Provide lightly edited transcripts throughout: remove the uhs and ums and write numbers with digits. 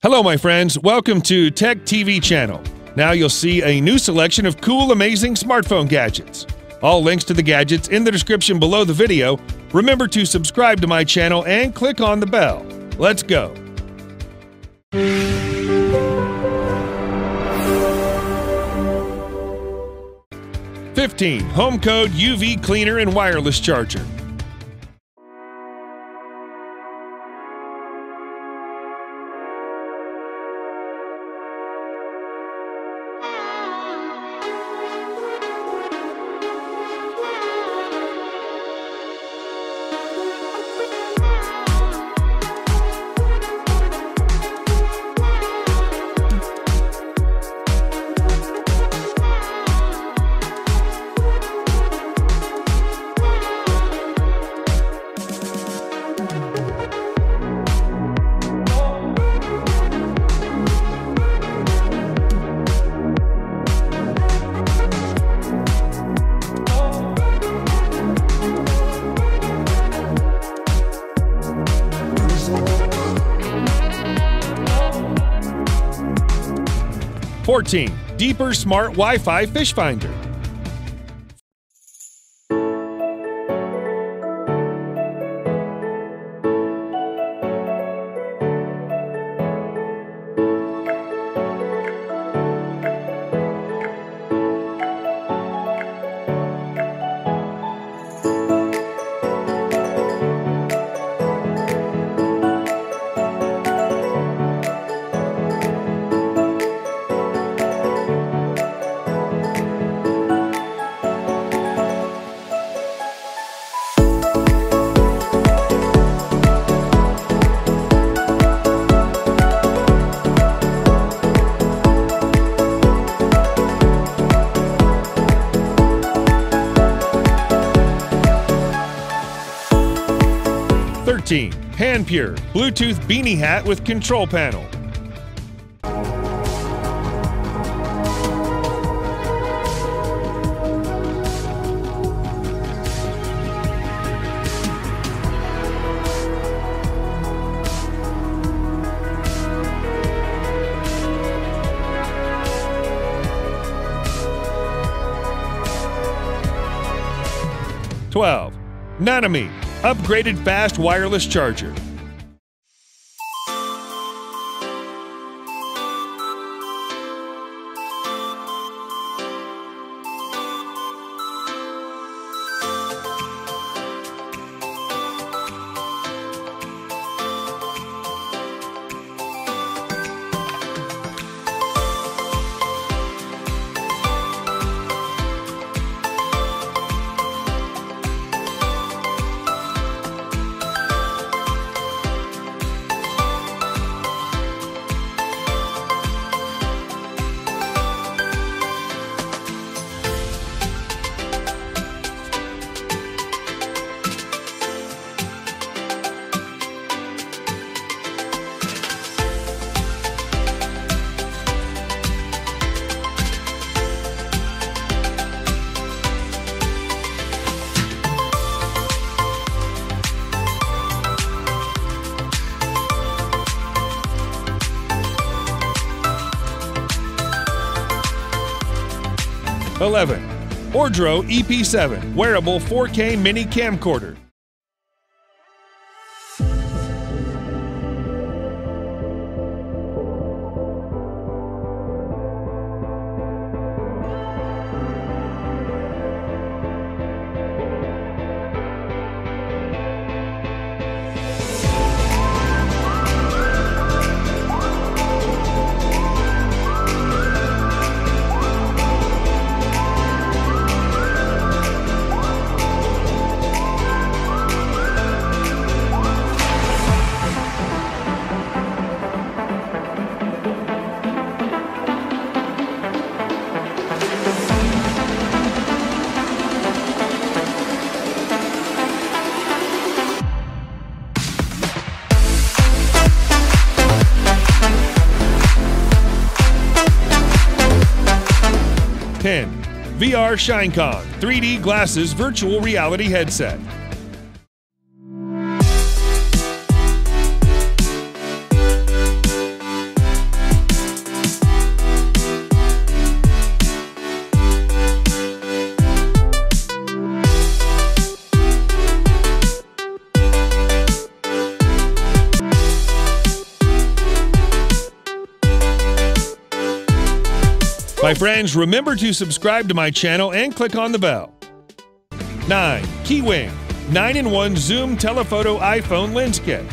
Hello my friends, welcome to Tech TV channel. Now you'll see a new selection of cool, amazing smartphone gadgets. All links to the gadgets in the description below the video. Remember to subscribe to my channel and click on the bell. Let's go. "15. Homecode UV Cleaner and Wireless Charger. "14. Deeper Smart Wi-Fi Fish Finder. HANPURE Bluetooth Beanie Hat with Control Panel. NANAMI Upgraded Fast Wireless Charger. ORDRO EP7 Wearable 4K Mini Camcorder. VR SHINECON 3D Glasses Virtual Reality Headset. My friends, remember to subscribe to my channel and click on the bell. 9. KEYWING 9-in-1 Zoom Telephoto iPhone Lens Kit.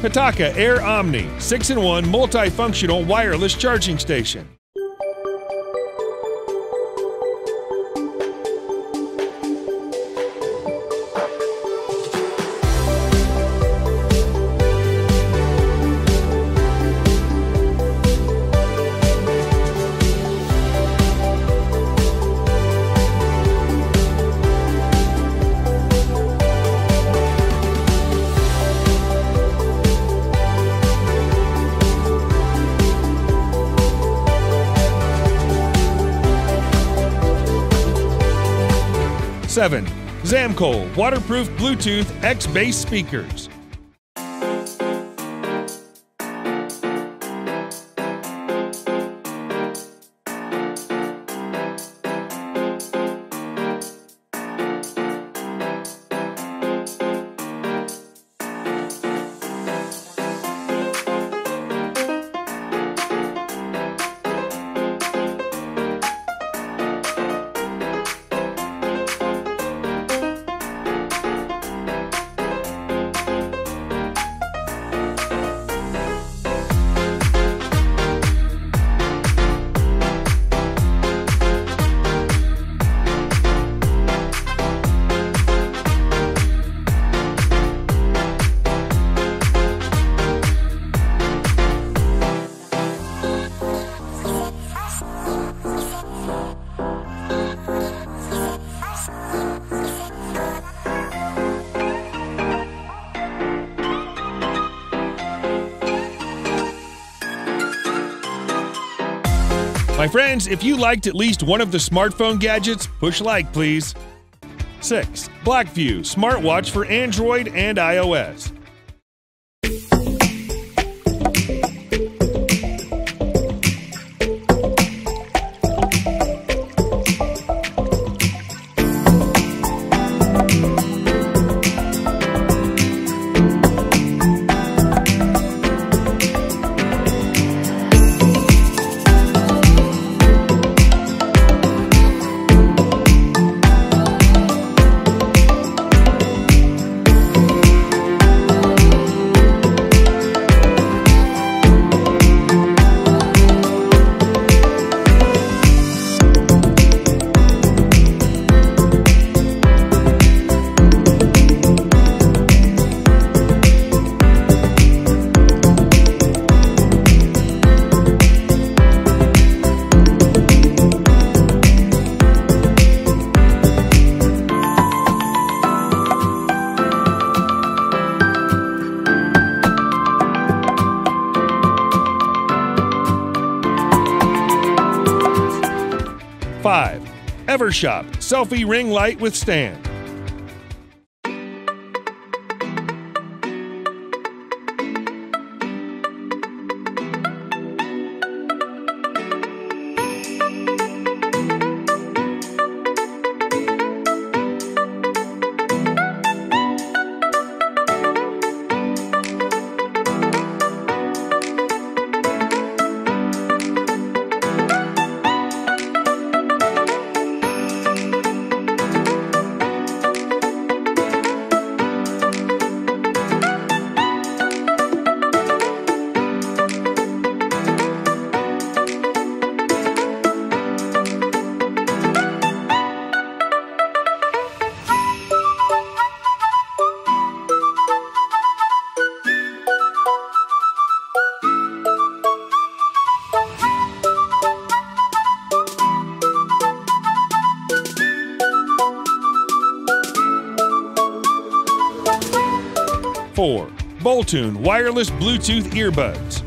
PITAKA Air Omni 6-in-1 multifunctional wireless charging station. 7. Zamkol waterproof Bluetooth X-Base speakers. 'My friends, if you liked at least one of the smartphone gadgets, push like, please. 6. Blackview Smartwatch for Android and iOS. 5. Evershop Selfie Ring Light with Stand. 4. Boltune wireless Bluetooth earbuds.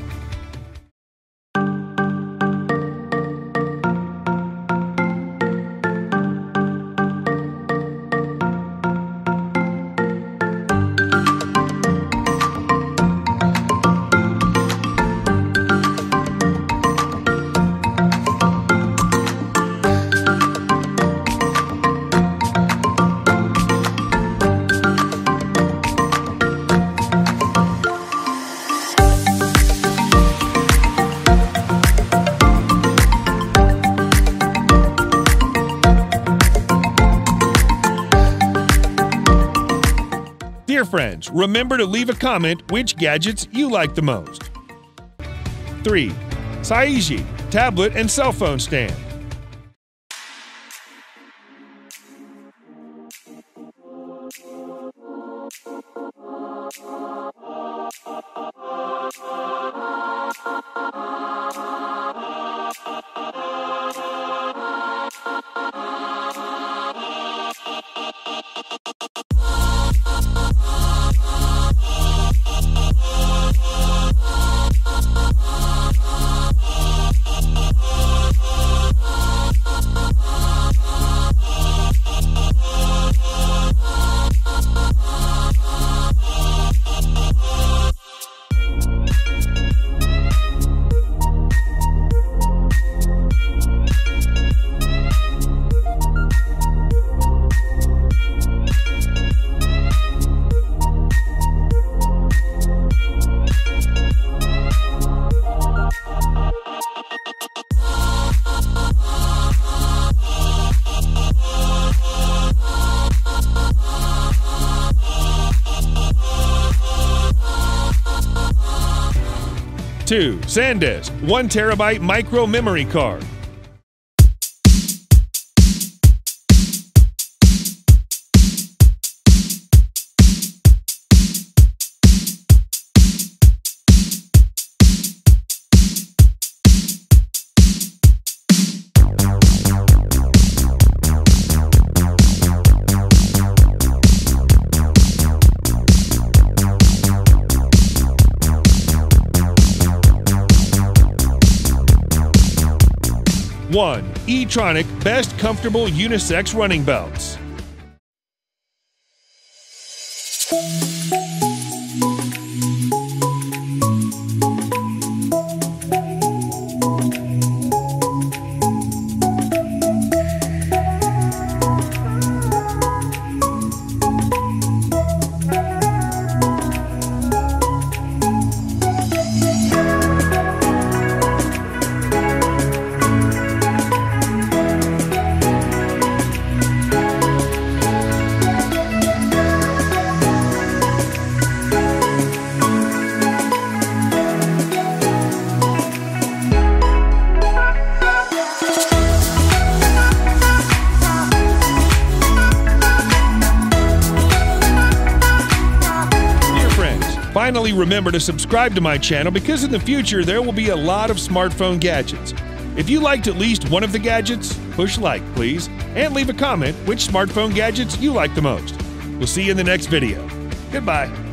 friends, remember to leave a comment which gadgets you like the most. 3. SAIJI tablet and cell phone stand. 2. SanDisk 1 TB micro memory card. 1. Tronic Best Comfortable Unisex Running Belts. Finally, remember to subscribe to my channel because in the future there will be a lot of smartphone gadgets. If you liked at least one of the gadgets, push like, please, and leave a comment which smartphone gadgets you like the most. We'll see you in the next video. Goodbye.